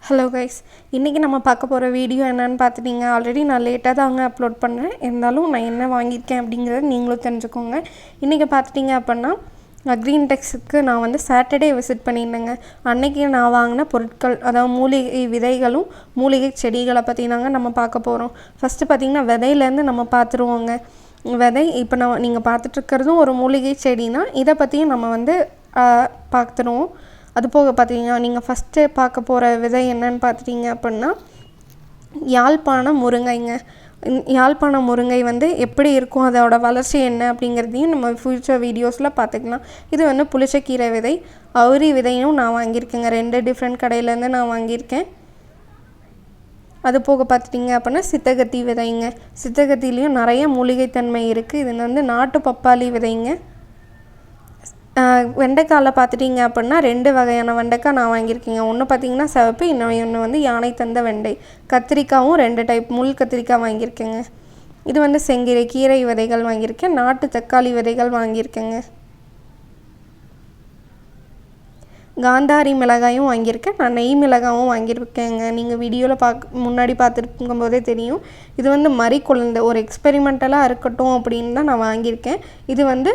Hello guys, இன்றைக்கி நம்ம பார்க்க போகிற வீடியோ என்னென்னு பார்த்துட்டிங்க. ஆல்ரெடி நான் லேட்டாக தாங்க அப்லோட் பண்ணேன். இருந்தாலும் நான் என்ன வாங்கியிருக்கேன் அப்படிங்கிறத நீங்களும் தெரிஞ்சுக்கோங்க. இன்றைக்கி பார்த்துட்டிங்க அப்படின்னா க்ரீன் டெக்ஸுக்கு நான் வந்து சாட்டர்டே விசிட் பண்ணியிருந்தேங்க. அன்றைக்கி நான் வாங்கின பொருட்கள், அதாவது மூலிகை விதைகளும் மூலிகை செடிகளை பற்றி தாங்க நம்ம பார்க்க போகிறோம். ஃபஸ்ட்டு பார்த்திங்கன்னா விதையிலேருந்து நம்ம பார்த்துருவோங்க. விதை இப்போ நீங்கள் பார்த்துட்ருக்கிறதும் ஒரு மூலிகை செடினா இதை பற்றியும் நம்ம வந்து பார்த்துருவோம். அது போக பார்த்தீங்கன்னா நீங்கள் ஃபஸ்ட்டு பார்க்க போகிற விதை என்னன்னு பார்த்துட்டிங்க அப்படின்னா யாழ்ப்பாண முருங்கைங்க. யாழ்ப்பாண முருங்கை வந்து எப்படி இருக்கும், அதோட வளர்ச்சி என்ன அப்படிங்கிறதையும் நம்ம ஃப்யூச்சர் வீடியோஸில் பார்த்துக்கலாம். இது வந்து புளிச்சக்கீரை விதை, அவுரி விதையும் நான் வாங்கியிருக்கேங்க. 2 டிஃப்ரெண்ட் கடையிலேருந்து நான் வாங்கியிருக்கேன். அது போக பார்த்துட்டிங்க அப்படின்னா சித்தகத்தி விதைங்க. சித்தகத்திலையும் நிறைய மூலிகைத்தன்மை இருக்குது. இது வந்து நாட்டு பப்பாளி விதைங்க. வெண்டைக்காயில் பார்த்துட்டிங்க அப்படின்னா 2 வகையான வெண்டைக்காய் நான் வாங்கியிருக்கேங்க. ஒன்று பார்த்திங்கன்னா சிவப்பு, இன்னொன்று வந்து யானை தந்த வெண்டை. கத்திரிக்காயும் 2 டைப் முள் கத்திரிக்காய் வாங்கியிருக்கேங்க. இது வந்து செங்கீரை கீரை விதைகள் வாங்கியிருக்கேன். நாட்டு தக்காளி விதைகள் வாங்கியிருக்கேங்க. காந்தாரி மிளகாயும் வாங்கியிருக்கேன். நான் நெய் மிளகாயும் வாங்கியிருக்கேங்க. நீங்கள் வீடியோவில் முன்னாடி பார்த்துருக்கும் போதே தெரியும். இது வந்து மறி குழந்தை ஒரு எக்ஸ்பெரிமெண்டலாக இருக்கட்டும் அப்படின்னு தான் நான் வாங்கியிருக்கேன். இது வந்து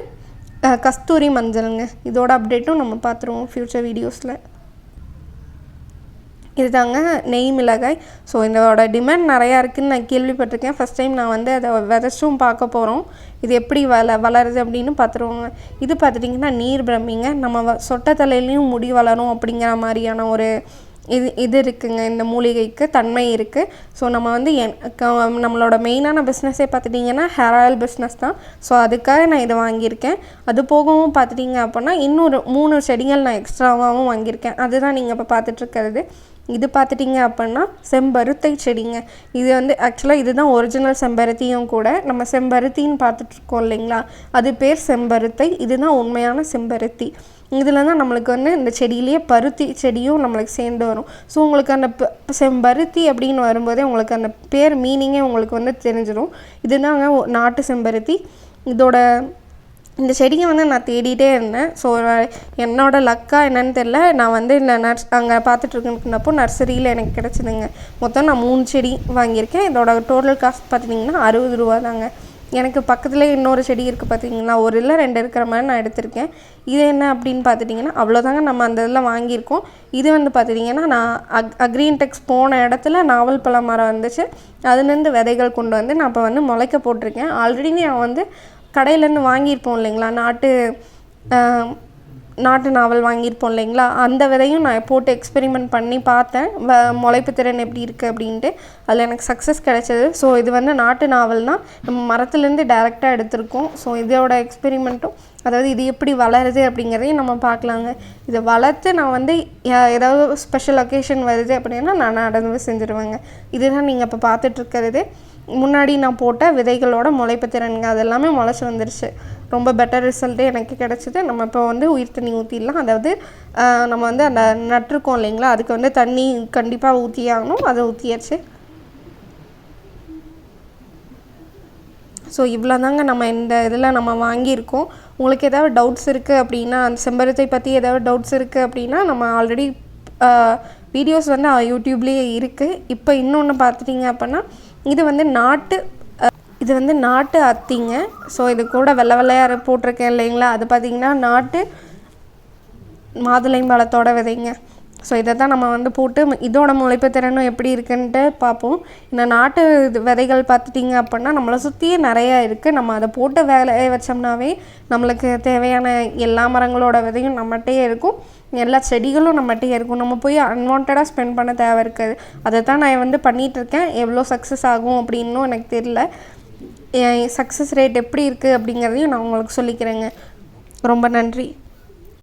கஸ்தூரி மஞ்சளுங்க. இதோட அப்டேட்டும் நம்ம பார்த்துருவோம் ஃப்யூச்சர் வீடியோஸில். இது தாங்க நெய் மிளகாய். ஸோ இதோட டிமாண்ட் நிறையா இருக்குதுன்னு நான் கேள்விப்பட்டிருக்கேன். ஃபஸ்ட் டைம் நான் வந்து அதை விதைச்சும் பார்க்க போகிறோம். இது எப்படி வளருது அப்படின்னு பார்த்துருவோங்க. இது பார்த்துட்டிங்கன்னா நீர் பிரமிங்க. நம்ம சொட்ட தலையிலையும் முடி வளரும் அப்படிங்கிற மாதிரியான ஒரு இது இருக்குங்க. இந்த மூலிகைக்கு தன்மை இருக்குது. ஸோ நம்ம வந்து நம்மளோட மெயினான பிஸ்னஸே பார்த்துட்டிங்கன்னா ஹேர் ஆயில் பிஸ்னஸ் தான். ஸோ அதுக்காக நான் இதை வாங்கியிருக்கேன். அது போகவும் பார்த்துட்டிங்க அப்படின்னா இன்னொரு 3 செடிகள் நான் எக்ஸ்ட்ராவாகவும் வாங்கியிருக்கேன். அதுதான் நீங்கள் இப்போ பார்த்துட்ருக்கிறது. இது பார்த்துட்டிங்க அப்படின்னா செம்பருத்தை செடிங்க. இது வந்து ஆக்சுவலாக இதுதான் ஒரிஜினல் செம்பருத்தியும் கூட. நம்ம செம்பருத்தின்னு பார்த்துட்ருக்கோம் இல்லைங்களா, அது பேர் செம்பருத்தை. இதுதான் உண்மையான செம்பருத்தி. இதில் தான் நம்மளுக்கு வந்து இந்த செடியிலேயே பருத்தி செடியும் நம்மளுக்கு சேர்ந்து வரும். ஸோ உங்களுக்கு அந்த செம்பருத்தி அப்படின்னு வரும்போதே உங்களுக்கு அந்த பேர் மீனிங்கே உங்களுக்கு வந்து தெரிஞ்சிடும். இதுதாங்க நாட்டு செம்பருத்தி. இந்த செடியை வந்து நான் தேடிகிட்டே இருந்தேன். ஸோ என்னோடய லக்காக என்னன்னு தெரில, நான் வந்து இந்த அங்கே பார்த்துட்ருக்கிறப்போ நர்சரியில் எனக்கு கிடச்சிதுங்க. மொத்தம் நான் 3 செடி வாங்கியிருக்கேன். இதோட டோட்டல் காஸ்ட் பார்த்திங்கன்னா 60 ரூபா தாங்க. எனக்கு பக்கத்துலேயே இன்னொரு செடி இருக்குது பார்த்திங்கன்னா, 1 இல்லை 2 இருக்கிற மாதிரி நான் எடுத்திருக்கேன். இது என்ன அப்படின்னு பார்த்துட்டிங்கன்னா அவ்வளோதாங்க நம்ம அந்த இதில் வாங்கியிருக்கோம். இது வந்து பார்த்துட்டிங்கன்னா நான் க்ரீன் டெக்ஸ் போன இடத்துல நாவல் பழ மரம் வந்துச்சு. அதுலேருந்து விதைகள் கொண்டு வந்து நான் இப்போ வந்து முளைக்க போட்டிருக்கேன். ஆல்ரெடி நான் வந்து கடையிலேருந்து வாங்கியிருப்போம் இல்லைங்களா, நாட்டு நாவல் வாங்கியிருப்போம் இல்லைங்களா, அந்த விதையும் நான் போட்டு எக்ஸ்பெரிமெண்ட் பண்ணி பார்த்தேன் முளைப்பு திறன் எப்படி இருக்குது அப்படின்ட்டு. அதில் எனக்கு சக்ஸஸ் கிடச்சிது. ஸோ இது வந்து நாட்டு நாவல் தான், நம்ம மரத்துலேருந்து டைரெக்டாக எடுத்திருக்கோம். ஸோ இதோட எக்ஸ்பெரிமெண்ட்டும், அதாவது இது எப்படி வளருது அப்படிங்கிறதையும் நம்ம பார்க்கலாங்க. இதை வளர்த்து நான் வந்து ஏதாவது ஸ்பெஷல் ஒகேஷன் வருது அப்படின்னா நான் நடந்து செஞ்சுருவேங்க. இதுதான் நீங்கள் இப்போ பார்த்துட்ருக்கிறது. முன்னாடி நான் போட்ட விதைகளோட முளைப்பு திறனுங்க. அதெல்லாமே முளைச்சி வந்துருச்சு. ரொம்ப பெட்டர் ரிசல்ட்டே எனக்கு கிடச்சிது. நம்ம இப்போ வந்து உயிர் தண்ணி ஊற்றிடலாம். அதாவது நம்ம வந்து அந்த நட்டிருக்கோம் இல்லைங்களா, அதுக்கு வந்து தண்ணி கண்டிப்பாக ஊற்றியாகணும். அதை ஊற்றியாச்சு. ஸோ இவ்வளோ தாங்க நம்ம இந்த இதில் நம்ம வாங்கியிருக்கோம். உங்களுக்கு ஏதாவது டவுட்ஸ் இருக்குது அப்படின்னா, அந்த செம்பருத்தை பற்றி ஏதாவது டவுட்ஸ் இருக்குது அப்படின்னா, நம்ம ஆல்ரெடி வீடியோஸ் வந்து யூடியூப்லேயே இருக்குது. இப்போ இன்னொன்று பார்த்துட்டிங்க அப்படின்னா இது வந்து நாட்டு அத்திங்க. ஸோ இது கூட வெள்ளை வெள்ளையாக போட்டிருக்கேன் இல்லைங்களா, அது பார்த்திங்கன்னா நாட்டு மாதுளைம்பழத்தோட விதைங்க. ஸோ இதை தான் நம்ம வந்து போட்டு இதோட முளைப்பு திறனும் எப்படி இருக்குன்ட்டு பார்ப்போம். இந்த நாட்டு விதைகள் பார்த்துட்டிங்க அப்படின்னா நம்மளை சுற்றியே நிறையா இருக்குது. நம்ம அதை போட்டு வேலையை வச்சோம்னாவே நம்மளுக்கு தேவையான எல்லா மரங்களோட விதையும் நம்மகிட்டே இருக்கும். எல்லா செடிகளும் நம்மகிட்டே இருக்கும். நம்ம போய் அன்வான்டாக ஸ்பெண்ட் பண்ண தேவை இருக்காது. அதை தான் நான் வந்து பண்ணிகிட்ருக்கேன். எவ்வளோ சக்ஸஸ் ஆகும் அப்படின்னும் எனக்கு தெரியல. சக்ஸஸ் ரேட் எப்படி இருக்குது அப்படிங்கிறதையும் நான் உங்களுக்கு சொல்லிக்கிறேங்க. ரொம்ப நன்றி.